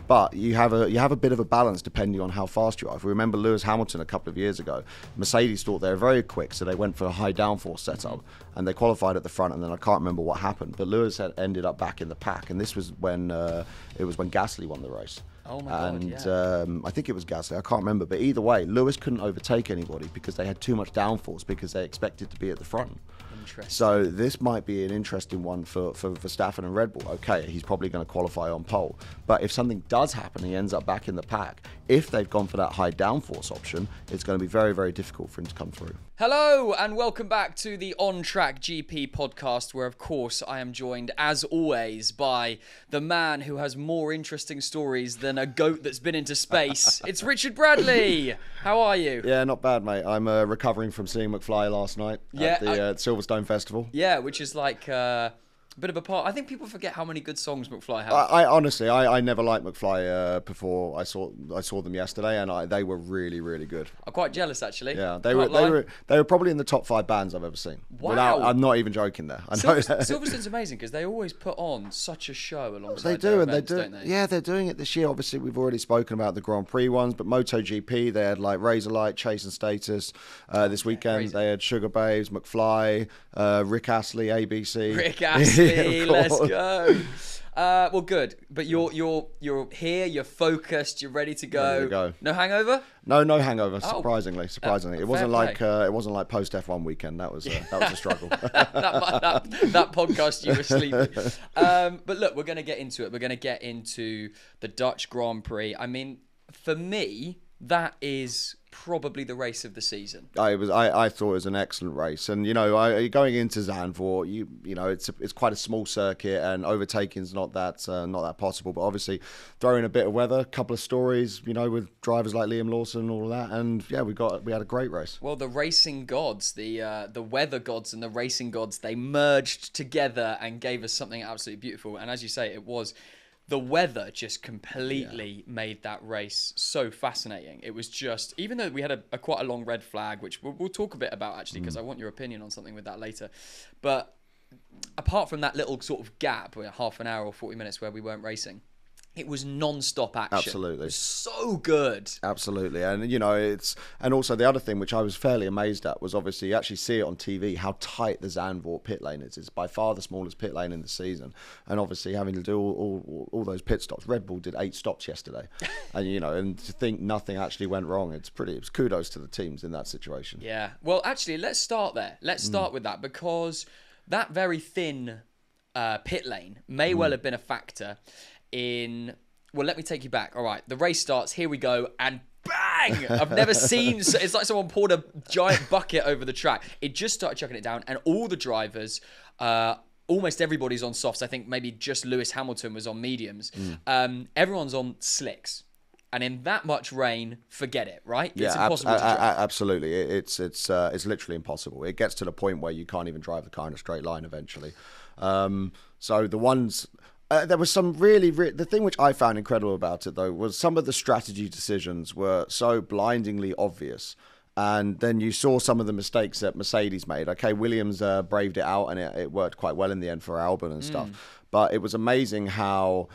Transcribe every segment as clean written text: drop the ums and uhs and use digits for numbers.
But you have a bit of a balance depending on how fast you are. If we remember Lewis Hamilton a couple of years ago, Mercedes thought they were very quick, so they went for a high downforce setup, and they qualified at the front, and then I can't remember what happened. But Lewis had ended up back in the pack, and this was when Gasly won the race. Oh my God, and I think it was Gasly, I can't remember. But either way, Lewis couldn't overtake anybody because they had too much downforce because they expected to be at the front. So this might be an interesting one for Verstappen and Red Bull. Okay, he's probably going to qualify on pole. But if something does happen, he ends up back in the pack. If they've gone for that high downforce option, it's going to be very, very difficult for him to come through. Hello and welcome back to the On Track GP podcast, where of course I am joined as always by the man who has more interesting stories than a goat that's been into space. It's Richard Bradley. How are you? Yeah, not bad, mate. I'm recovering from seeing McFly last night at the Silverstone Festival. Yeah, which is like a bit of a part. I think people forget how many good songs McFly has. I honestly, I never liked McFly before I saw them yesterday, and they were really, really good. I'm quite jealous, actually. Yeah, they were probably in the top 5 bands I've ever seen. Wow. I'm not even joking there. Silverstone's amazing because they always put on such a show alongside their events, don't they? Yeah, they're doing it this year. Obviously, we've already spoken about the Grand Prix ones, but MotoGP, they had like Razorlight, Chase and Status. This weekend, crazy. They had Sugar Babes, McFly, Rick Astley, ABC. Rick Astley, let's go. Well, good. But you're here. You're focused. You're ready to go. Ready to go. No hangover? No hangover. Surprisingly, it wasn't like post F1 weekend. That was a struggle. that podcast you were sleeping. But look, we're going to get into it. We're going to get into the Dutch Grand Prix. I mean, for me, that is probably the race of the season. I thought it was an excellent race, and going into Zandvoort, it's quite a small circuit, and overtaking is not that possible. But obviously, throw in a bit of weather, a couple of stories, with drivers like Liam Lawson and all of that, and yeah, we had a great race. Well, the racing gods, the weather gods and the racing gods, they merged together and gave us something absolutely beautiful. And as you say, it was. The weather just completely made that race so fascinating. It was just, even though we had a quite a long red flag, which we'll talk a bit about actually, because I want your opinion on something with that later. But apart from that little sort of gap, half an hour or 40 minutes where we weren't racing, it was non-stop action. Absolutely. It was so good. Absolutely. And, and also the other thing, which I was fairly amazed at, was obviously you actually see it on TV, how tight the Zandvoort pit lane is. It's by far the smallest pit lane in the season. And obviously having to do all those pit stops. Red Bull did 8 stops yesterday. And, and to think nothing actually went wrong, it's kudos to the teams in that situation. Yeah. Well, actually, let's start there. Let's start with that, because that very thin pit lane may well have been a factor well, let me take you back. All right, the race starts, here we go, and bang! I've never seen, it's like someone poured a giant bucket over the track. It just started chucking it down, and all the drivers, almost everybody's on softs. I think maybe just Lewis Hamilton was on mediums. Everyone's on slicks. And in that much rain, forget it, right? It's impossible to drive. Absolutely. It's literally impossible. It gets to the point where you can't even drive the car in a straight line eventually. So the ones... there was some the thing which I found incredible about it, though, was some of the strategy decisions were so blindingly obvious. And then you saw some of the mistakes that Mercedes made. Okay, Williams braved it out, and it worked quite well in the end for Albon and stuff. But it was amazing how,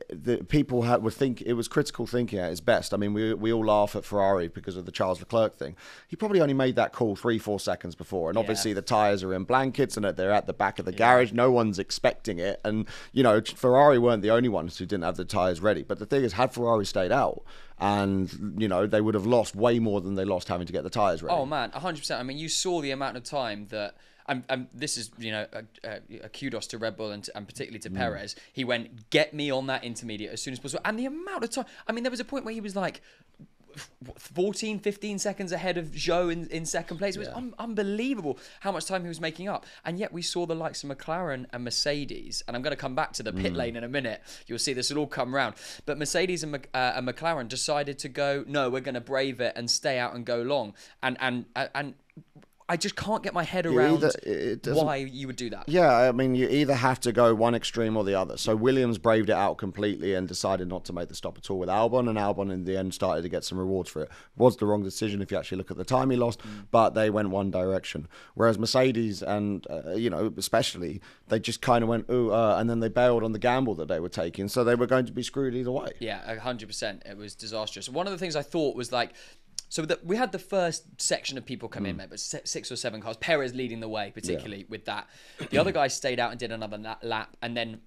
the people would think it was critical thinking at its best. I mean, we all laugh at Ferrari because of the Charles Leclerc thing. He probably only made that call 3-4 seconds before, and obviously the tyres are in blankets and they're at the back of the garage. No one's expecting it, and Ferrari weren't the only ones who didn't have the tyres ready. But the thing is, had Ferrari stayed out, and they would have lost way more than they lost having to get the tyres ready. Oh man, 100%. I mean, you saw the amount of time that. This is, a kudos to Red Bull and particularly to Perez. He went, get me on that intermediate as soon as possible. And the amount of time, I mean, there was a point where he was like 14, 15 seconds ahead of Zhou in second place. It was unbelievable how much time he was making up. And yet we saw the likes of McLaren and Mercedes. And I'm going to come back to the pit lane in a minute. You'll see this will all come round. But Mercedes and McLaren decided to go, no, we're going to brave it and stay out and go long. And I just can't get my head around it why you would do that. Yeah, I mean, you either have to go one extreme or the other. So Williams braved it out completely and decided not to make the stop at all with Albon, and Albon in the end started to get some rewards for it. Was the wrong decision if you actually look at the time he lost, but they went one direction. Whereas Mercedes and, especially, they just kind of went, and then they bailed on the gamble that they were taking, so they were going to be screwed either way. Yeah, 100%. It was disastrous. One of the things I thought was like, so we had the first section of people come in, maybe 6 or 7 cars. Perez leading the way, particularly with that. The other guys stayed out and did another lap, and then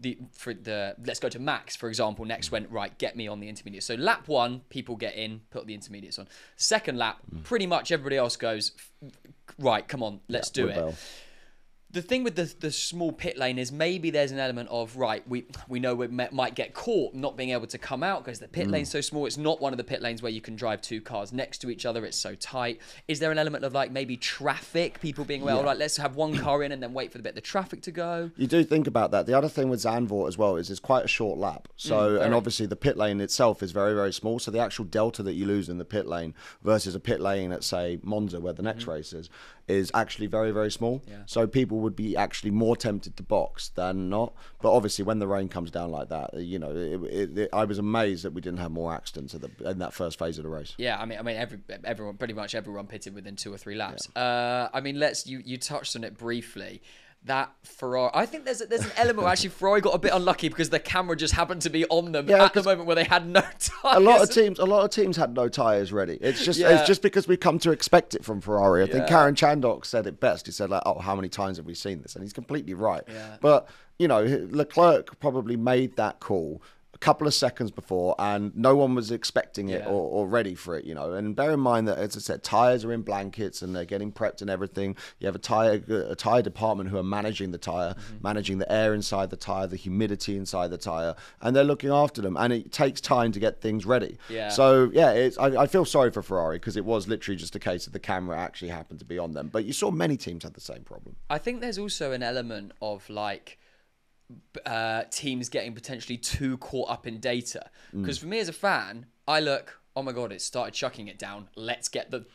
let's go to Max, for example. Next went, right, get me on the intermediate. So lap 1, people get in, put the intermediates on. Second lap, pretty much everybody else goes, right, come on, let's do it. The thing with the small pit lane is maybe there's an element of, right, we know we might get caught not being able to come out because the pit lane's so small. It's not one of the pit lanes where you can drive 2 cars next to each other. It's so tight. Is there an element of like maybe traffic, people being, well, right, let's have 1 car in and then wait for the traffic to go? You do think about that. The other thing with Zandvoort as well is it's quite a short lap. So, and obviously the pit lane itself is very, very small. So the actual delta that you lose in the pit lane versus a pit lane at, say, Monza, where the next race is actually very, very small. Yeah. So people would be actually more tempted to box than not. But obviously, when the rain comes down like that, I was amazed that we didn't have more accidents in that first phase of the race. Yeah, I mean, everyone, pretty much everyone pitted within 2 or 3 laps. Yeah. I mean, you touched on it briefly. That Ferrari, I think there's an element where actually Ferrari got a bit unlucky because the camera just happened to be on them at the moment where they had no tyres. A lot of teams had no tyres ready. It's just because we come to expect it from Ferrari. I think Karen Chandok said it best. He said, like, oh, how many times have we seen this? And he's completely right. Yeah. But, Leclerc probably made that call a couple of seconds before, and no one was expecting it or ready for it, And bear in mind that, as I said, tyres are in blankets and they're getting prepped and everything. You have a tyre department who are managing the tyre, managing the air inside the tyre, the humidity inside the tyre, and they're looking after them. And it takes time to get things ready. Yeah. So, I feel sorry for Ferrari because it was literally just a case of the camera actually happened to be on them. But you saw many teams had the same problem. I think there's also an element of, like, teams getting potentially too caught up in data, because for me as a fan, I look, oh my god, it started chucking it down, let's get the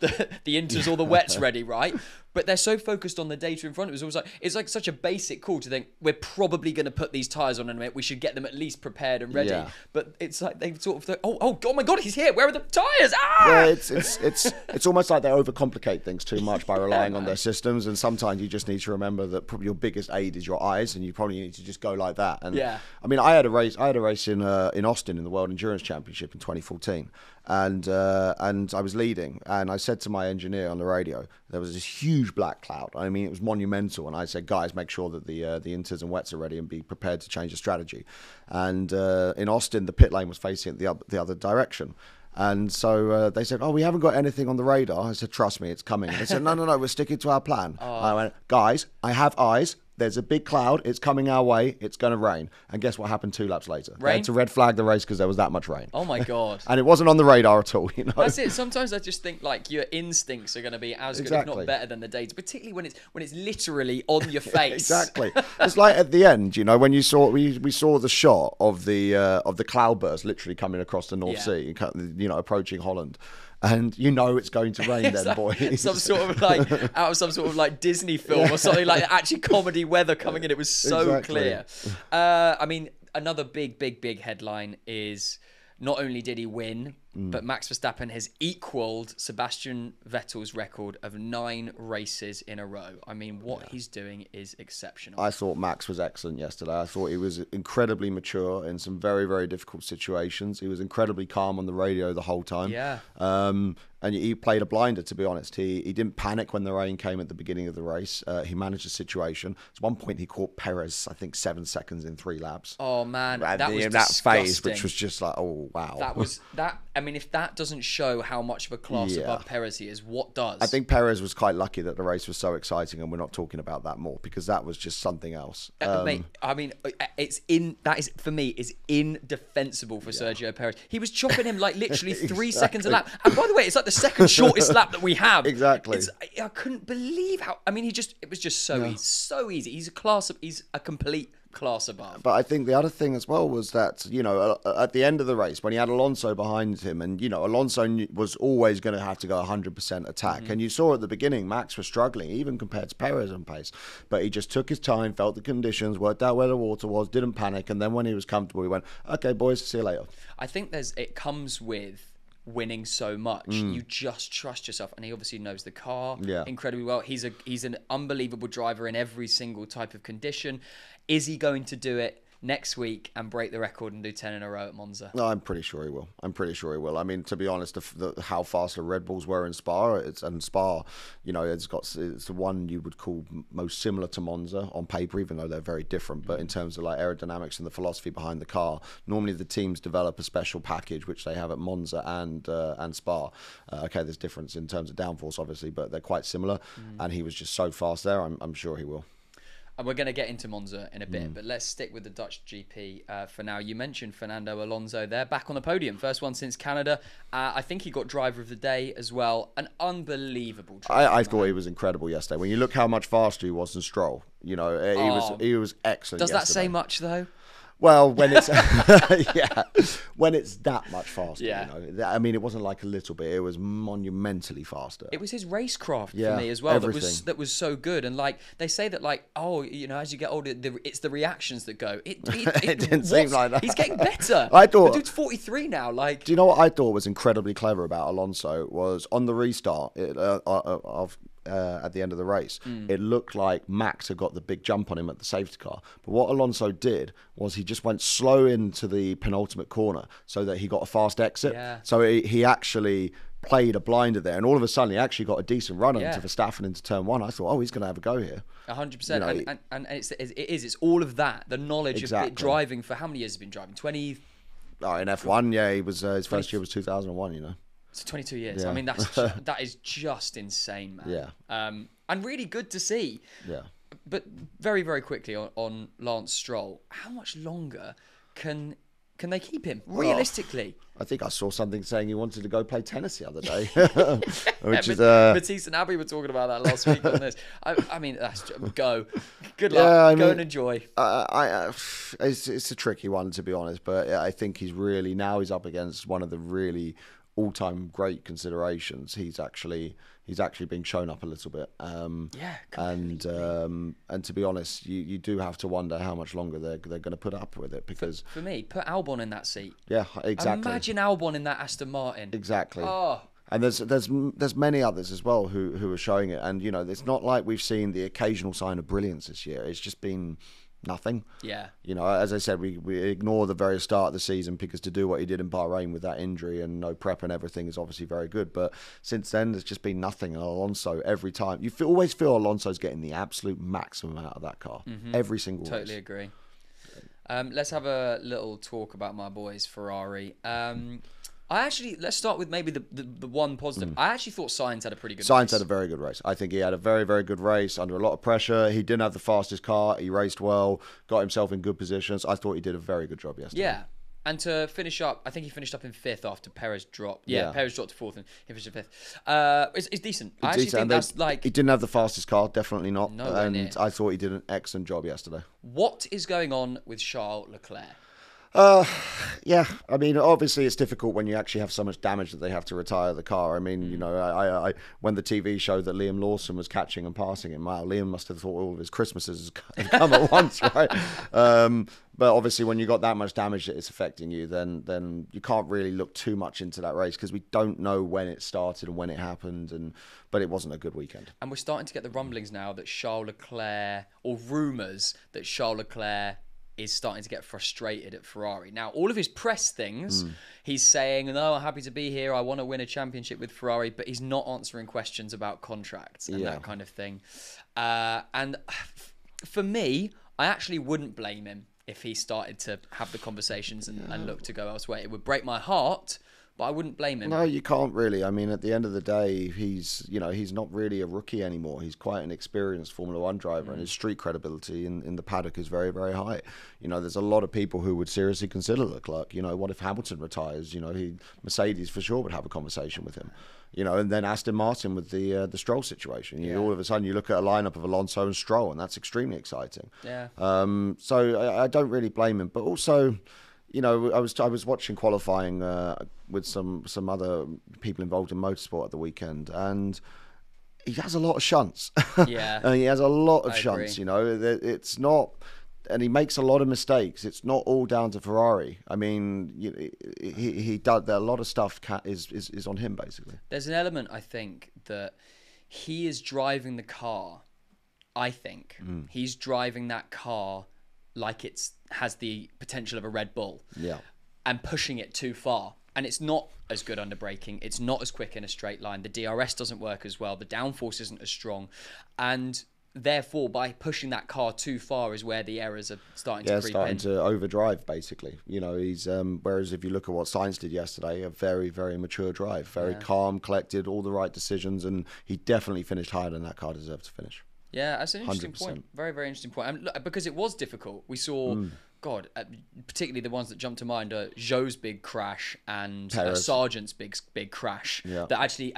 inters or the wets ready, right? But they're so focused on the data in front of us. It's like such a basic call to think we're probably going to put these tyres on in a minute, we should get them at least prepared and ready. But it's like they sort of think, oh my god, he's here, where are the tyres? It's almost like they overcomplicate things too much by relying on their systems, and sometimes you just need to remember that probably your biggest aid is your eyes, and you probably need to just go like that. And I mean, I had a race in Austin in the World Endurance Championship in 2014, and I was leading, and I said to my engineer on the radio, there was this huge black cloud. I mean, it was monumental, and I said, guys, make sure that the inters and wets are ready and be prepared to change the strategy. And in Austin, the pit lane was facing the other direction. And so they said, oh, we haven't got anything on the radar. I said, trust me, it's coming. They said, no, we're sticking to our plan. I went, guys, I have eyes. There's a big cloud. It's coming our way. It's going to rain. And guess what happened 2 laps later? They had to red flag the race because there was that much rain. Oh, my God. And it wasn't on the radar at all, That's it. Sometimes I just think, like, your instincts are going to be as good, if not better, than the data, particularly when it's literally on your face. Exactly. It's like at the end, when you saw we saw the shot of the cloudburst literally coming across the North Sea, approaching Holland. And it's going to rain then, boys. Some sort of like out of some sort of like Disney film or something, like actually comedy weather coming in. It was so clear. I mean, another big headline is not only did he win, but Max Verstappen has equaled Sebastian Vettel's record of 9 races in a row. I mean, what he's doing is exceptional. I thought Max was excellent yesterday. I thought he was incredibly mature in some very, very difficult situations. He was incredibly calm on the radio the whole time. Yeah. And he played a blinder, to be honest. He didn't panic when the rain came at the beginning of the race. He managed the situation. At one point, he caught Perez, I think, 7 seconds in 3 laps. Oh, man. That was disgusting. Phase, which was just like, oh, wow. I mean, if that doesn't show how much of a class above Perez he is, what does? I think Perez was quite lucky that the race was so exciting, and we're not talking about that more, because that was just something else. Mate, I mean, that is for me is indefensible for Sergio Perez. He was chopping him like literally 3 seconds a lap. And by the way, it's like the second shortest lap that we have. Exactly. I couldn't believe how. I mean, it was just so easy. He's a complete class above. But I think the other thing as well was that, at the end of the race, when he had Alonso behind him, and, Alonso was always going to have to go 100% attack. And you saw at the beginning, Max was struggling, even compared to Perez on pace. But he just took his time, felt the conditions, worked out where the water was, didn't panic. And then when he was comfortable, he went, okay, boys, see you later. I think it comes with winning so much. You just trust yourself, and he obviously knows the car incredibly well. He's an unbelievable driver in every single type of condition. Is he going to do it next week and break the record and do 10 in a row at Monza? No, I'm pretty sure he will. I mean, to be honest, how fast the Red Bulls were in Spa, it's the one you would call most similar to Monza on paper, even though they're very different. But in terms of like aerodynamics and the philosophy behind the car, normally the teams develop a special package which they have at Monza and Spa. Okay, there's difference in terms of downforce, obviously, but they're quite similar. And he was just so fast there. I'm sure he will. And we're going to get into Monza in a bit, but let's stick with the Dutch GP for now. You mentioned Fernando Alonso. They're back on the podium. First one since Canada. I think he got driver of the day as well. An unbelievable driver. I thought he was incredible yesterday. When you look how much faster he was than Stroll, he was excellent. Does yesterday. That say much though? Well, when it's when it's that much faster, I mean, it wasn't like a little bit; it was monumentally faster. It was his racecraft for me as well. Everything. That was so good. And like they say that, like, as you get older, it's the reactions that go. It didn't seem like that. He's getting better. I thought the dude's 43 now. Like, do you know what I thought was incredibly clever about Alonso was on the restart at the end of the race, it looked like Max had got the big jump on him at the safety car. But what Alonso did was he just went slow into the penultimate corner so that he got a fast exit. Yeah. So he actually played a blinder there, and all of a sudden he actually got a decent run into Verstappen into turn one. I thought, he's going to have a go here. 100%. And it's all of that, the knowledge of driving for how many years has he been driving? 20? Oh, in F1, he was his first year was 2001. So 22 years. Yeah. I mean, that is just insane, man. Yeah. And really good to see. Yeah. But very, very quickly on Lance Stroll, how much longer can they keep him realistically? I think I saw something saying he wanted to go play tennis the other day. Matisse and Abby were talking about that last week on this. I mean, go. Good luck. Go and enjoy. It's a tricky one, to be honest, but I think he's up against one of the really all-time great considerations. He's actually being shown up a little bit. And to be honest, you do have to wonder how much longer they're going to put up with it, because for me, put Albon in that seat. Yeah, exactly. Imagine Albon in that Aston Martin. Exactly. Oh. And there's many others as well who are showing it, and it's not like we've seen the occasional sign of brilliance this year. It's just been nothing. Yeah. As I said, we ignore the very start of the season, because to do what he did in Bahrain with that injury and no prep and everything is obviously very good. But since then, there's just been nothing. And Alonso, every time, always feel Alonso's getting the absolute maximum out of that car. Every single race. Totally agree. Let's have a little talk about my boys, Ferrari. Let's start with maybe the one positive. I actually thought Sainz had a pretty good race. Sainz had a very good race. I think he had a very, very good race under a lot of pressure. He didn't have the fastest car. He raced well, got himself in good positions. I thought he did a very good job yesterday. Yeah. And to finish up, I think he finished up in 5th after Perez dropped. Yeah, Perez dropped to 4th and he finished in 5th. It's decent. I actually think that's like... He didn't have the fastest car, definitely not. Nowhere near. I thought he did an excellent job yesterday. What is going on with Charles Leclerc? Yeah, I mean, obviously it's difficult when you actually have so much damage that they have to retire the car. I mean, I when the TV showed that Liam Lawson was catching and passing him, wow, Liam must have thought all of his Christmases had come at once, right? But obviously when you got that much damage that it's affecting you, then you can't really look too much into that race, because we don't know when it started and when it happened, but it wasn't a good weekend. And we're starting to get the rumblings now that Charles Leclerc, or rumours that Charles Leclerc is starting to get frustrated at Ferrari. Now, all of his press things, he's saying, no, I'm happy to be here. I want to win a championship with Ferrari, but he's not answering questions about contracts and that kind of thing. And for me, I actually wouldn't blame him if he started to have the conversations and look to go elsewhere. It would break my heart but I wouldn't blame him. No, you can't really. I mean, at the end of the day, he's not really a rookie anymore. He's quite an experienced Formula One driver, and his street credibility in the paddock is very, very high. There's a lot of people who would seriously consider Leclerc. What if Hamilton retires? Mercedes for sure would have a conversation with him. And then Aston Martin with the Stroll situation. All of a sudden you look at a lineup of Alonso and Stroll, and that's extremely exciting. Yeah. So I don't really blame him, but also, I was watching qualifying with some other people involved in motorsport at the weekend, and he has a lot of shunts. Yeah. And he has a lot of I shunts. agree. It's not. And he makes a lot of mistakes. It's not all down to Ferrari. I mean, he does a lot of stuff is on him basically. There's an element, I think, that he is driving the car. I think he's driving that car like has the potential of a Red Bull. Yeah. And pushing it too far. And it's not as good under braking. It's not as quick in a straight line. The DRS doesn't work as well. The downforce isn't as strong. And therefore, by pushing that car too far is where the errors are starting to creep in. Starting to overdrive, basically. He's whereas if you look at what Sainz did yesterday, a very, very mature drive, very calm, collected, all the right decisions, and he definitely finished higher than that car deserved to finish. Yeah, that's an interesting 100%. point. Very, very interesting point. And look, because it was difficult. We saw, particularly the ones that jumped to mind are Zhou's big crash and Sargent's big crash that actually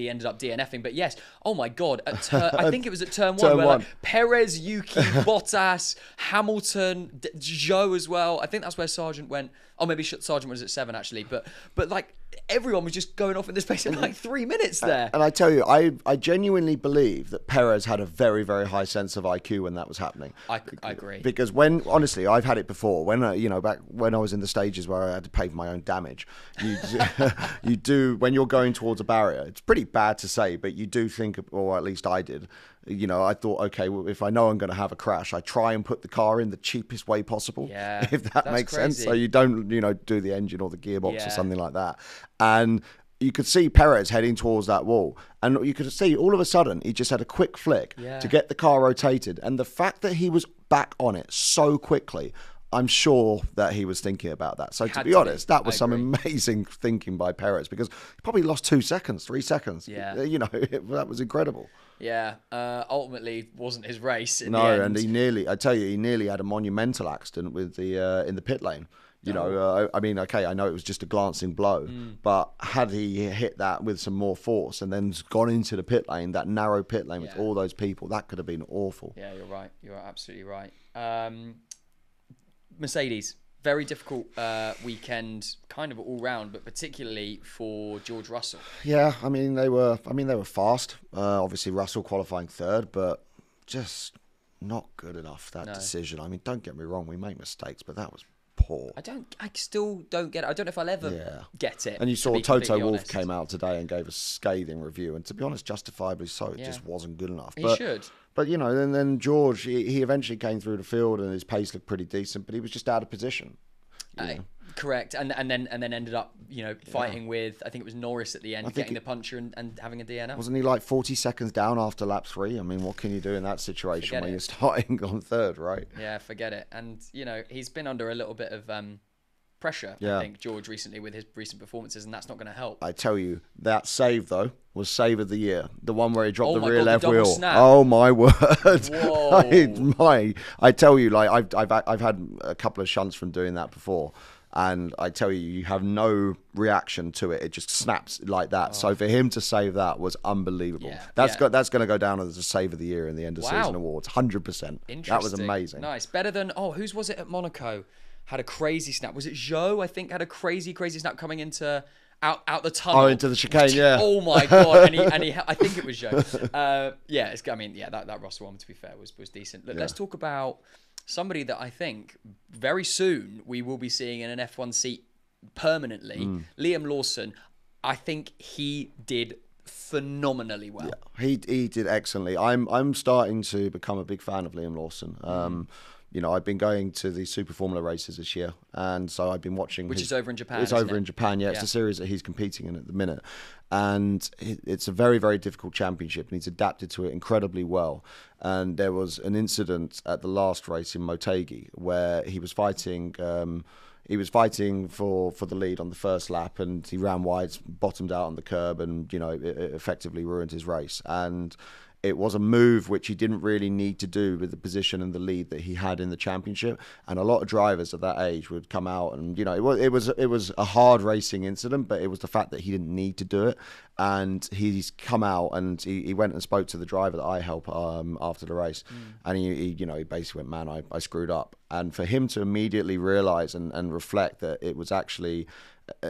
ended up DNFing. But yes, oh my God, I think it was at turn one where like Perez, Yuki, Bottas, Hamilton, Zhou as well. I think that's where Sargent went. Oh, maybe Sargent was at 7 actually. But like everyone was just going off in the space of like 3 minutes there. And I tell you, I genuinely believe that Perez had a very, very high sense of IQ when that was happening. I agree. Because honestly, I've had it before. When back when I was in the stages where I had to pay for my own damage, you do when you're going towards a barrier. It's pretty bad to say, but you do think, or at least I did. I thought, okay, well, if I know I'm going to have a crash, I try and put the car in the cheapest way possible. Yeah, if that makes sense. So you don't, do the engine or the gearbox or something like that. And you could see Perez heading towards that wall. And you could see all of a sudden he just had a quick flick to get the car rotated. And the fact that he was back on it so quickly, I'm sure that he was thinking about that. So to be honest, that was some amazing thinking by Perez, because he probably lost 2 seconds, 3 seconds. Yeah. That was incredible. Yeah, ultimately wasn't his race in the end. And he nearly had a monumental accident with the in the pit lane. I mean, okay, I know it was just a glancing blow, but had he hit that with some more force and then gone into the pit lane, that narrow pit lane with all those people, that could have been awful. Yeah, you're right. You're absolutely right. Mercedes, very difficult weekend, kind of all round, but particularly for George Russell. Yeah, I mean they were fast. Obviously Russell qualifying third, but just not good enough. That decision. I mean, don't get me wrong, we make mistakes, but that was poor. I still don't get it. I don't know if I'll ever get it. And you saw Toto Wolff came out today and gave a scathing review, and to be honest, justifiably so. It just wasn't good enough. He should. But then George, he eventually came through the field and his pace looked pretty decent, but he was just out of position. Correct, and then ended up fighting with, I think it was Norris at the end, getting the puncher and having a DNF. Wasn't he like 40 seconds down after lap 3? I mean, what can you do in that situation when you're starting on third, right? Yeah, forget it. And he's been under a little bit of pressure, I think, George, recently with his recent performances, and that's not going to help. I tell you, that save though was save of the year. The one where he dropped the rear left wheel. Snap. Oh my word! Whoa. I tell you, like I've had a couple of shunts from doing that before. And I tell you, you have no reaction to it. It just snaps like that. So for him to save that was unbelievable. Yeah. That's going to go down as a save of the year in the end of season awards. 100%. That was amazing. Nice. Better than whose was it at Monaco? Had a crazy snap. Was it Zhou? I think had a crazy snap coming into out the tunnel. Oh, into the chicane. Yeah. Oh my God. and he I think it was Zhou. That Russell one, to be fair, was decent. Look, let's talk about somebody that I think very soon we will be seeing in an F1 seat permanently. Liam Lawson. I think he did phenomenally well. Yeah, he did excellently. I'm starting to become a big fan of Liam Lawson. I've been going to the Super Formula races this year, and so I've been watching. Which is over in Japan. It's over in Japan. Yeah, it's the series that he's competing in at the minute, and it's a very, very difficult championship, and he's adapted to it incredibly well. And there was an incident at the last race in Motegi where he was fighting. he was fighting for the lead on the first lap, and he ran wide, bottomed out on the curb, and it effectively ruined his race. And it was a move which he didn't really need to do with the position and the lead that he had in the championship. And a lot of drivers at that age would come out, and it was a hard racing incident, but it was the fact that he didn't need to do it. And he's come out and he went and spoke to the driver that I help after the race, and he basically went, man, I screwed up. And for him to immediately realise and reflect that it was actually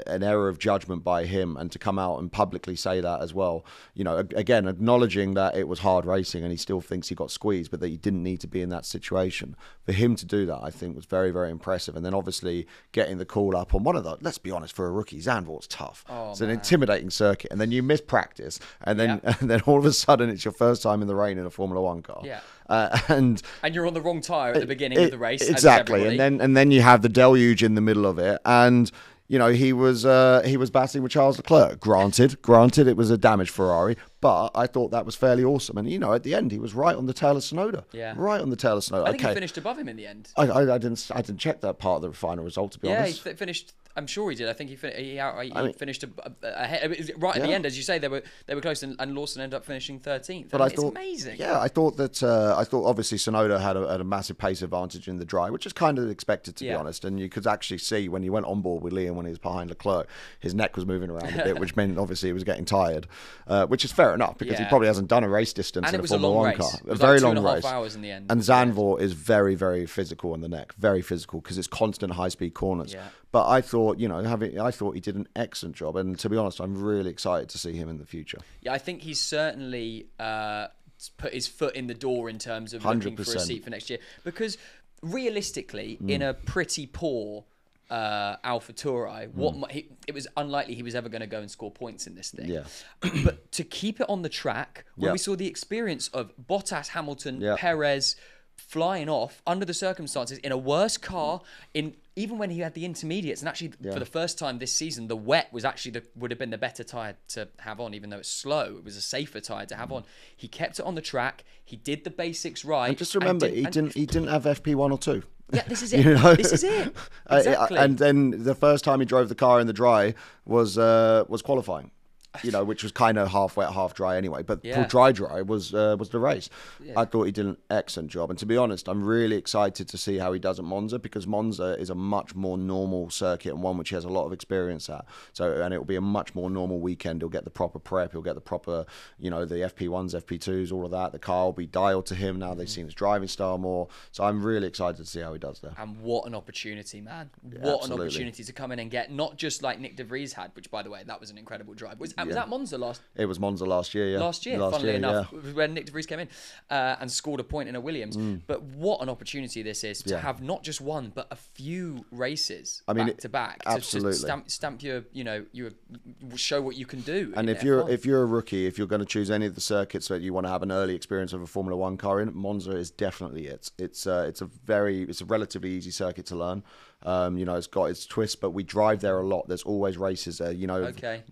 an error of judgment by him, and to come out and publicly say that as well, again, acknowledging that it was hard racing and he still thinks he got squeezed, but that he didn't need to be in that situation. For him to do that, I think, was very, very impressive. And then obviously getting the call up on one of the, let's be honest, for a rookie, Zandvoort's tough. It's an intimidating circuit, and then you miss practice, and then and then all of a sudden it's your first time in the rain in a Formula One car. And you're on the wrong tyre at the beginning of the race. Exactly. And then you have the deluge in the middle of it, and he was battling with Charles Leclerc. Granted, it was a damaged Ferrari, but I thought that was fairly awesome. And at the end, he was right on the tail of Tsunoda. Yeah, right on the tail of Tsunoda. I think he finished above him in the end. I didn't check that part of the final result, to be honest. Yeah, he finished. I'm sure he did. I think he finished ahead. Right at the end, as you say, they were close, and Lawson ended up finishing 13th. But it's amazing. Yeah, I thought obviously Tsunoda had a massive pace advantage in the dry, which is kind of expected, to be honest. And you could actually see when he went on board with Liam, when he was behind Leclerc, his neck was moving around a bit, which meant obviously he was getting tired, which is fair enough, because he probably hasn't done a race distance in a Formula One car. It was a very like long race. 2.5 hours in the end. And Zandvoort is very, very physical on the neck, very physical, because it's constant high-speed corners. Yeah. But I thought, I thought he did an excellent job, and to be honest, I'm really excited to see him in the future. Yeah, I think he's certainly put his foot in the door in terms of looking 100%. for a seat for next year, because realistically, in a pretty poor AlphaTauri, it was unlikely he was ever going to go and score points in this thing. Yeah. But to keep it on the track, when we saw the experience of Bottas, Hamilton, Perez flying off under the circumstances in a worse car, even when he had the intermediates, and actually for the first time this season, the wet was actually would have been the better tyre to have on, even though it's slow. It was a safer tyre to have on. He kept it on the track. He did the basics right. And just remember, he didn't have FP1 or 2. Yeah, this is it. This is it. Exactly. And then the first time he drove the car in the dry was qualifying. Which was kind of half wet, half dry anyway. But for dry was the race. Yeah. I thought he did an excellent job. And to be honest, I'm really excited to see how he does at Monza, because Monza is a much more normal circuit, and one which he has a lot of experience at. And it will be a much more normal weekend. He'll get the proper prep. He'll get the proper, the FP1s, FP2s, all of that. The car will be dialed to him now. They've seen his driving style more. So I'm really excited to see how he does there. And what an opportunity, man. What an opportunity to come in and get, not just like Nick De Vries had, which, by the way, that was an incredible drive. Was that Monza last? It was Monza last year, yeah. Last year, funnily enough, when Nick De Vries came in and scored a point in a Williams. But what an opportunity this is to have not just one, but a few races back to back. Absolutely. To stamp your, show what you can do. And if you're a rookie, if you're going to choose any of the circuits that you want to have an early experience of a Formula One car in, Monza is definitely it. It's a relatively easy circuit to learn. It's got its twists, but we drive there a lot. There's always races there.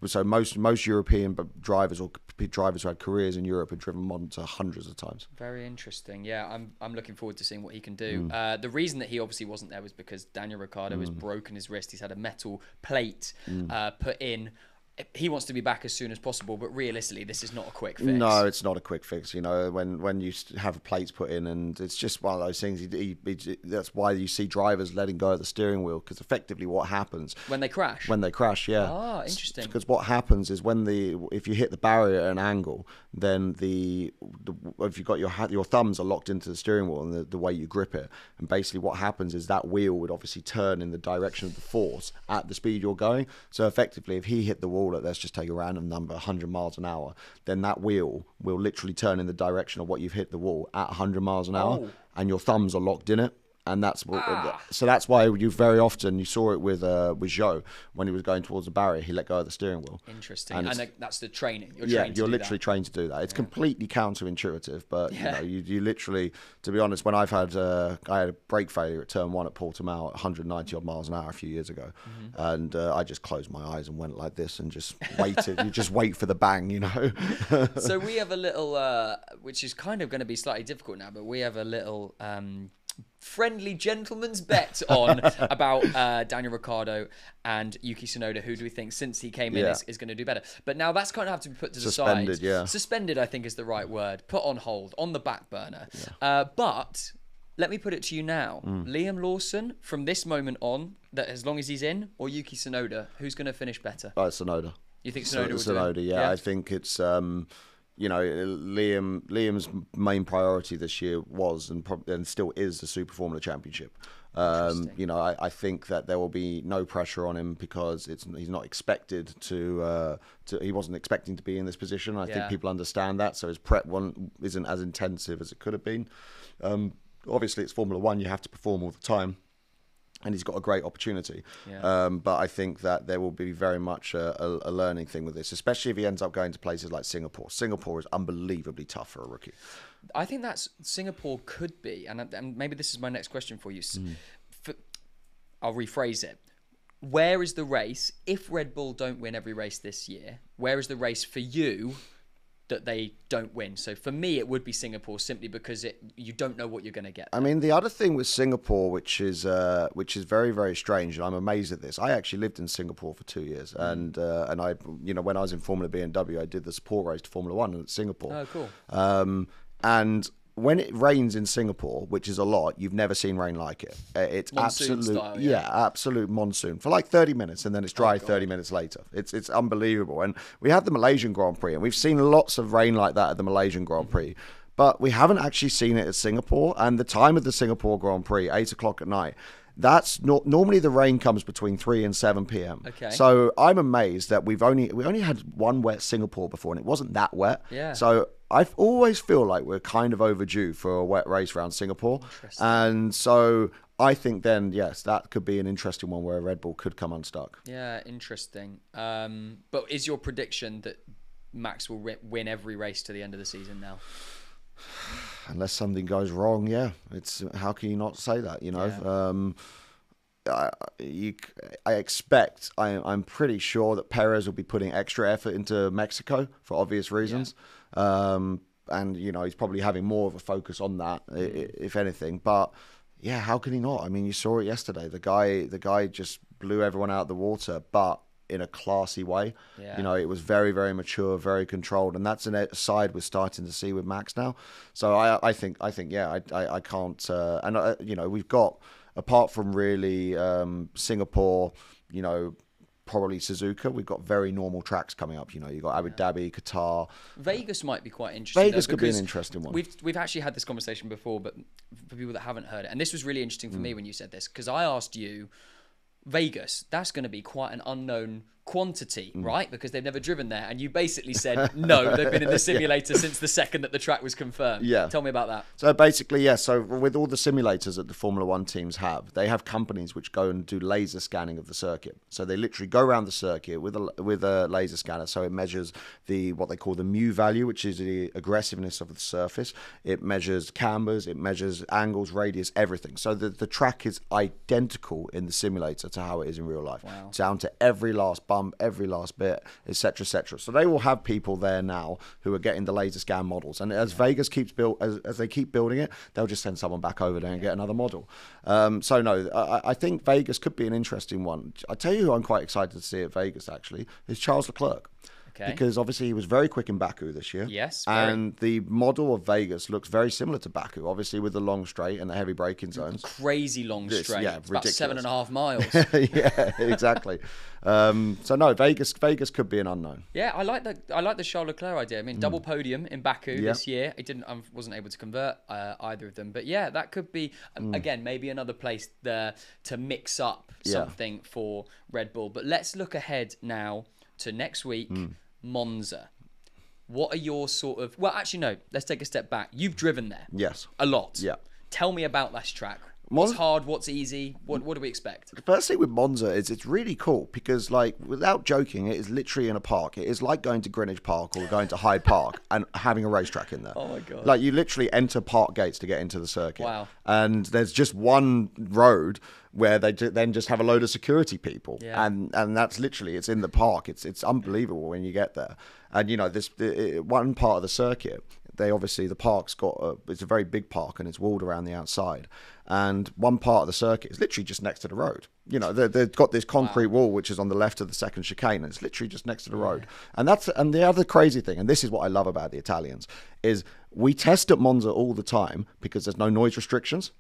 So most European drivers or drivers who had careers in Europe have driven Monza hundreds of times. Very interesting. Yeah, I'm looking forward to seeing what he can do. The reason that he obviously wasn't there was because Daniel Ricciardo has broken his wrist. He's had a metal plate put in. He wants to be back as soon as possible, but realistically, this is not a quick fix. No, it's not a quick fix. When you have plates put in, and it's just one of those things. That's why you see drivers letting go of the steering wheel, because effectively what happens when they crash. Yeah. Ah, interesting. Because what happens is if you hit the barrier at an angle, then if you've got your thumbs are locked into the steering wheel and the way you grip it, and basically what happens is that wheel would obviously turn in the direction of the force at the speed you're going. So effectively, if he hit the wall, let's just take a random number, 100 miles an hour, then that wheel will literally turn in the direction of what you've hit the wall at 100 miles an hour, and your thumbs are locked in it. And that's what, so that's why you very often, you saw it with Zhou when he was going towards the barrier, he let go of the steering wheel. Interesting. And that's the training. You're literally trained to do that. It's completely counterintuitive, but you literally, to be honest, when I had a brake failure at turn 1 at Portimao at 190 odd miles an hour a few years ago, and I just closed my eyes and went like this and just waited. You just wait for the bang, So we have a little, which is kind of going to be slightly difficult now, but we have a little friendly gentleman's bet on about Daniel Ricciardo and Yuki Tsunoda. Who do we think, since he came in, is going to do better? But now that's kind of have to be put to the side. Suspended, I think, is the right word. Put on hold, on the back burner. But let me put it to you now. Liam Lawson, from this moment on, that as long as he's in, or Yuki Tsunoda, who's going to finish better? Tsunoda. You think Tsunoda will do it? Yeah. I think it's... Liam's main priority this year was and still is the Super Formula Championship. I think that there will be no pressure on him because he's not expected to he wasn't expecting to be in this position. I think people understand that, so his prep one isn't as intensive as it could have been. Obviously, it's Formula One; you have to perform all the time. And he's got a great opportunity. But I think that there will be very much a learning thing with this, especially if he ends up going to places like Singapore. Singapore is unbelievably tough for a rookie. I think Singapore could be, and maybe this is my next question for you. I'll rephrase it. Where is the race, if Red Bull don't win every race this year, where is the race for you that they don't win? So for me, it would be Singapore, simply because you don't know what you're going to get there. I mean, the other thing with Singapore, which is very, very strange, and I'm amazed at this. I actually lived in Singapore for 2 years, and I, when I was in Formula BMW, I did the support race to Formula One in Singapore. Oh, cool. And when it rains in Singapore, which is a lot, you've never seen rain like it. It's monsoon absolute style, absolute monsoon for like 30 minutes, and then it's dry 30 minutes later. It's unbelievable. And we had the Malaysian Grand Prix, and we've seen lots of rain like that at the Malaysian Grand Prix, but we haven't actually seen it at Singapore. And the time of the Singapore Grand Prix, 8 o'clock at night, that's not normally the rain comes between 3 and 7 p.m. Okay. So I'm amazed that we only had one wet Singapore before, and it wasn't that wet. Yeah. So I always feel like we're kind of overdue for a wet race around Singapore. And so I think then, yes, that could be an interesting one where Red Bull could come unstuck. Yeah, interesting. But is your prediction that Max will win every race to the end of the season now? Unless something goes wrong, yeah. It's how can you not say that? I'm pretty sure that Perez will be putting extra effort into Mexico for obvious reasons, and he's probably having more of a focus on that, if anything. But yeah, how can he not? I mean, you saw it yesterday. The guy just blew everyone out of the water, but in a classy way. It was very, very mature, very controlled, and that's a side we're starting to see with Max now. So I think I can't, we've got, apart from really Singapore, probably Suzuka, we've got very normal tracks coming up. You've got Abu Dhabi, Qatar. Vegas might be quite interesting. Vegas could be an interesting one. We've actually had this conversation before, but for people that haven't heard it, and this was really interesting for me when you said this, because I asked you, Vegas, that's going to be quite an unknown quantity, right? Because they've never driven there. And you basically said, no, they've been in the simulator since the second that the track was confirmed. Yeah. Tell me about that. So basically, so with all the simulators that the Formula One teams have, they have companies which go and do laser scanning of the circuit. So they literally go around the circuit with a laser scanner. So it measures what they call the mu value, which is the aggressiveness of the surface. It measures cambers, it measures angles, radius, everything. So the track is identical in the simulator to how it is in real life. Wow. Down to every last bump, every last bit, etc., etc. So they will have people there now who are getting the laser scan models, and as Vegas keeps as they keep building it, they'll just send someone back over there and get another model. So no, I think Vegas could be an interesting one. I tell you who I'm quite excited to see at Vegas actually is Charles Leclerc. Okay. Because obviously he was very quick in Baku this year. Yes. Very. And the model of Vegas looks very similar to Baku, obviously with the long straight and the heavy braking zones. Crazy long straight. Yeah, it's ridiculous. about 7.5 miles. Yeah, exactly. So no, Vegas could be an unknown. Yeah, I like the Charles Leclerc idea. I mean, double podium in Baku this year. I wasn't able to convert either of them, but yeah, that could be again maybe another place there to mix up something for Red Bull. But let's look ahead now to next week. Monza. What are your sort of... Well, actually, no. Let's take a step back. You've driven there. Yes. A lot. Yeah. Tell me about this track. What's hard? What's easy? What do we expect? The first thing with Monza is it's really cool because, like, without joking, it is literally in a park. It is like going to Greenwich Park or going to Hyde Park and having a racetrack in there. Oh, my God. Like, you literally enter park gates to get into the circuit. Wow. And there's just one road where they then just have a load of security people. Yeah. And that's literally, it's in the park. It's unbelievable when you get there. And, this one part of the circuit, they obviously, the park's it's a very big park and it's walled around the outside. And one part of the circuit is literally just next to the road. You know, they've got this concrete wall, which is on the left of the second chicane, and it's literally just next to the road. And the other crazy thing, and this is what I love about the Italians, is we test at Monza all the time because there's no noise restrictions.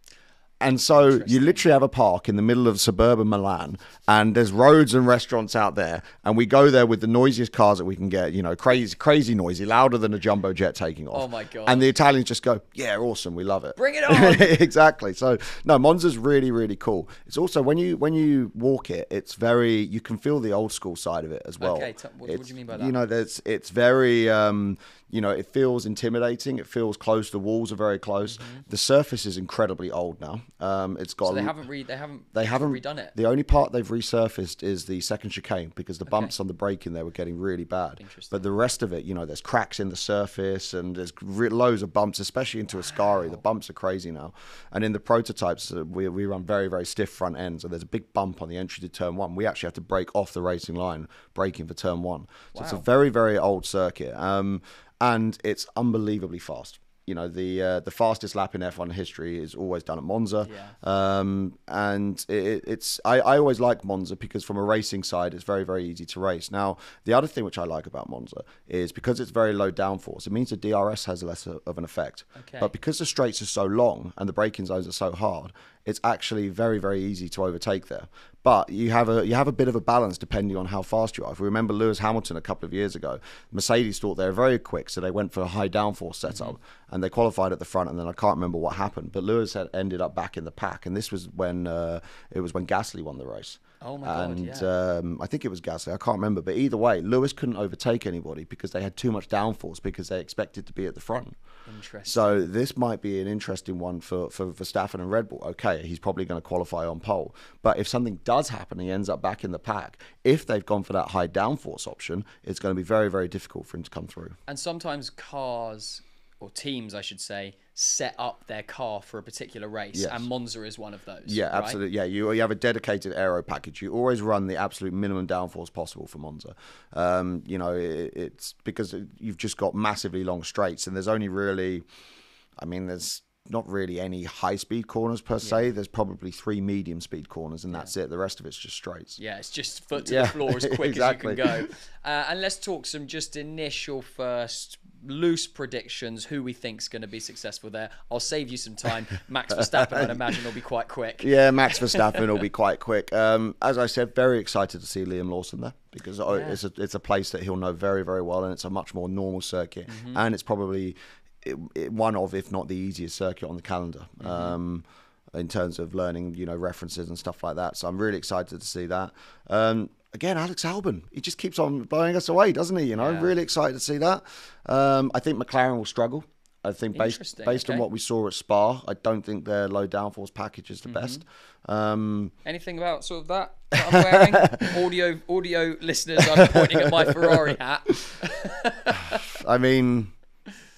And so you literally have a park in the middle of suburban Milan, and there's roads and restaurants out there, and we go there with the noisiest cars that we can get, you know, crazy noisy, louder than a jumbo jet taking off. Oh my God. And the Italians just go, yeah, awesome, we love it. Bring it on. Exactly. So no, Monza's really, really cool. It's also, when you walk it, it's you can feel the old school side of it as well. Okay, what do you mean by that? You know, it's very, you know, it feels intimidating. It feels close. The walls are very close. The surface is incredibly old now. It's got. So they haven't redone it. The only part they've resurfaced is the second chicane because the bumps on the braking there were getting really bad. But the rest of it, you know, there's cracks in the surface and there's loads of bumps, especially into Ascari. The bumps are crazy now. And in the prototypes, we run very, very stiff front ends. And there's a big bump on the entry to turn one. We actually have to brake off the racing line, braking for turn one. So it's a very, very old circuit. And it's unbelievably fast. You know, the fastest lap in F1 history is always done at Monza. And I always like Monza because from a racing side, it's very, very easy to race. Now, the other thing which I like about Monza is because it's very low downforce, it means the DRS has less of an effect. But because the straights are so long and the braking zones are so hard, it's actually very, very easy to overtake there. But you have a bit of a balance depending on how fast you are. If we remember Lewis Hamilton a couple of years ago, Mercedes thought they were very quick, so they went for a high downforce setup, and they qualified at the front, and then I can't remember what happened. But Lewis had ended up back in the pack, and this was when Gasly won the race. Oh my God, And I think it was Gasly, I can't remember. But either way, Lewis couldn't overtake anybody because they had too much downforce because they expected to be at the front. Interesting. So this might be an interesting one for Verstappen and Red Bull. Okay, he's probably going to qualify on pole. But if something does happen, he ends up back in the pack. If they've gone for that high downforce option, it's going to be very, very difficult for him to come through. And sometimes cars, or teams, I should say, set up their car for a particular race, and Monza is one of those. Yeah, right? absolutely. Yeah, you have a dedicated aero package. You always run the absolute minimum downforce possible for Monza. You know, it's because you've just got massively long straights, and there's only really, there's not really any high-speed corners per se. There's probably 3 medium-speed corners, and that's it. The rest of it's just straights. Yeah, it's just foot to the floor as quick as you can go. And let's talk some just initial first loose predictions, who we think's going to be successful there. I'll save you some time. Max Verstappen, I'd imagine, will be quite quick. Yeah, Max Verstappen will be quite quick. As I said, very excited to see Liam Lawson there because it's a place that he'll know very, very well, and it's a much more normal circuit, and it's probably one of, if not the easiest circuit on the calendar. In terms of learning, you know, references and stuff like that. So I'm really excited to see that. Again, Alex Albon, he just keeps on blowing us away, doesn't he? You know, I'm really excited to see that. I think McLaren will struggle. I think based on what we saw at Spa, I don't think their low downforce package is the best. Anything about sort of that I'm wearing? Audio listeners, I'm pointing at my Ferrari hat. I mean,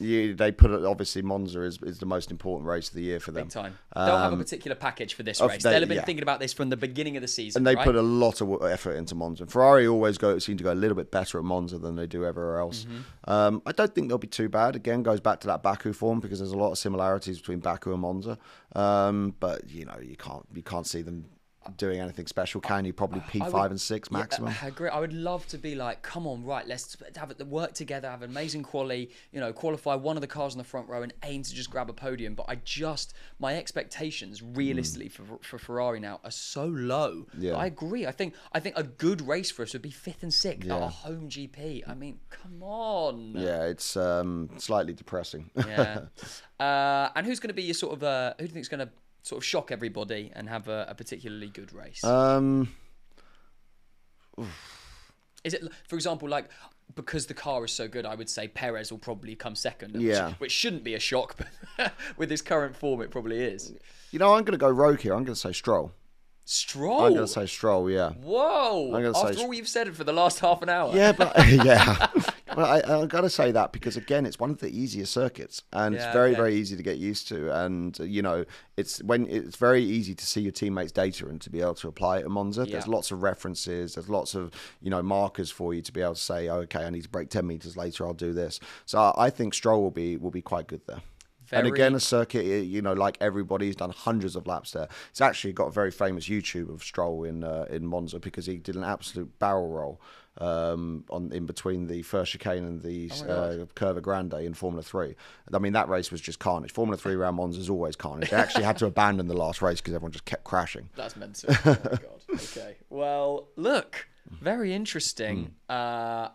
they put it, obviously Monza is the most important race of the year for them. Big time. They'll have a particular package for this race. They'll have been thinking about this from the beginning of the season. And they put a lot of effort into Monza. Ferrari always seem to go a little bit better at Monza than they do everywhere else. I don't think they'll be too bad. Again, goes back to that Baku form because there's a lot of similarities between Baku and Monza. But you know, you can't see them doing anything special, can you? Probably P5 and 6 maximum. I agree. I would love to be like, come on, right, let's have it work together, have an amazing quali, you know, qualify one of the cars in the front row and aim to just grab a podium. But my expectations realistically for Ferrari now are so low. I agree. I think a good race for us would be 5th and 6th at a home GP. I mean, come on. Yeah, it's slightly depressing. And who's going to be your sort of who do you think is going to sort of shock everybody and have a particularly good race? Is it, for example, like, because the car is so good, I would say Perez will probably come second, which shouldn't be a shock, but with his current form, it probably is. You know, I'm going to go rogue here. I'm going to say Stroll. Stroll? I'm going to say Stroll, yeah. Whoa. I'm gonna After say all you've said for the last half an hour. Yeah, but yeah, but I've got to say that because again, it's one of the easier circuits, and it's very easy to get used to. And it's very easy to see your teammates' data and to be able to apply it at Monza. Yeah. There's lots of references, there's lots of markers for you to be able to say, oh, okay, I need to brake 10 meters later, I'll do this. So I think Stroll will be quite good there. And again, a circuit, like everybody's done hundreds of laps there. It's actually got a very famous YouTube of Stroll in Monza because he did an absolute barrel roll in between the first chicane and the Curva Grande in Formula 3. I mean, that race was just carnage. Formula 3 around Monza is always carnage. They actually had to abandon the last race because everyone just kept crashing. That's mental. Oh, my God. Okay. Well, look. Very interesting. Man,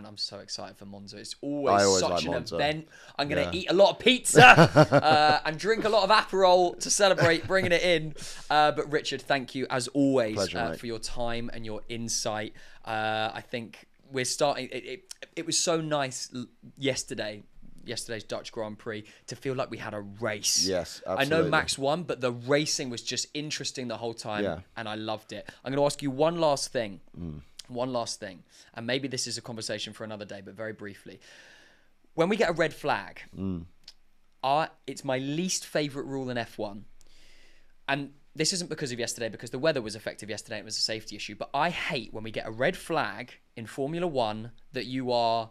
I'm so excited for Monza. It's always such an Monza. Event. I'm going to eat a lot of pizza and drink a lot of Aperol to celebrate bringing it in. But Richard, thank you as always for your time and your insight. I think we're starting. It was so nice yesterday's Dutch Grand Prix to feel like we had a race. Yes, absolutely. I know Max won, but the racing was just interesting the whole time, and I loved it. I'm going to ask you one last thing. One last thing. And maybe this is a conversation for another day, but very briefly. When we get a red flag, it's my least favourite rule in F1. And this isn't because of yesterday, because the weather was effective yesterday. It was a safety issue. But I hate when we get a red flag in Formula 1 that you are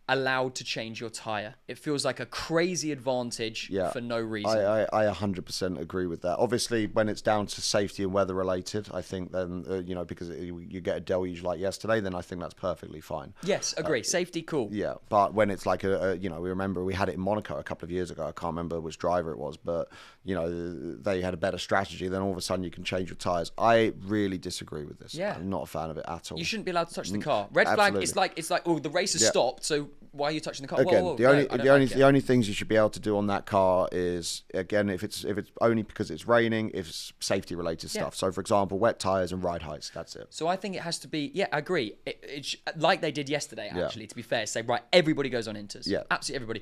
allowed to change your tyre. It feels like a crazy advantage for no reason. I 100% agree with that. Obviously, when it's down to safety and weather related, I think then, because you get a deluge like yesterday, then I think that's perfectly fine. Yes, agree. Safety, cool. Yeah, but when it's like we remember we had it in Monaco a couple of years ago. I can't remember which driver it was, but they had a better strategy. Then all of a sudden you can change your tyres. I really disagree with this. Yeah. I'm not a fan of it at all. You shouldn't be allowed to touch the car. Red flag. It's like oh, the race has stopped, so why are you touching the car? Again, whoa, the only things you should be able to do on that car is, again, if it's only because it's raining, if it's safety related stuff. So for example, wet tires and ride heights. That's it. So I think it has to be. Yeah, I agree. It's like they did yesterday. Actually, to be fair, say right, everybody goes on inters. Yeah, absolutely everybody.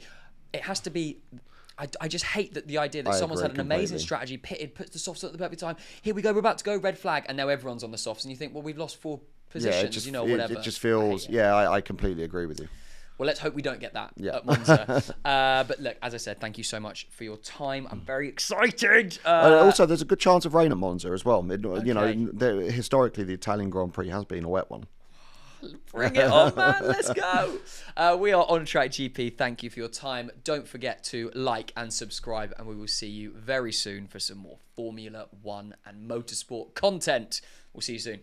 It has to be. I just hate the idea that someone's had an amazing strategy, pitted, puts the softs at the perfect time. Here we go, we're about to go, red flag, and now everyone's on the softs, and you think, well, we've lost 4 positions, whatever. It just feels, I completely agree with you. Well, let's hope we don't get that at Monza. But look, as I said, thank you so much for your time. I'm very excited. Also, there's a good chance of rain at Monza as well. Historically, the Italian Grand Prix has been a wet one. Bring it on, man. Let's go. We are On Track GP. Thank you for your time. Don't forget to like and subscribe, and we will see you very soon for some more Formula 1 and motorsport content. We'll see you soon.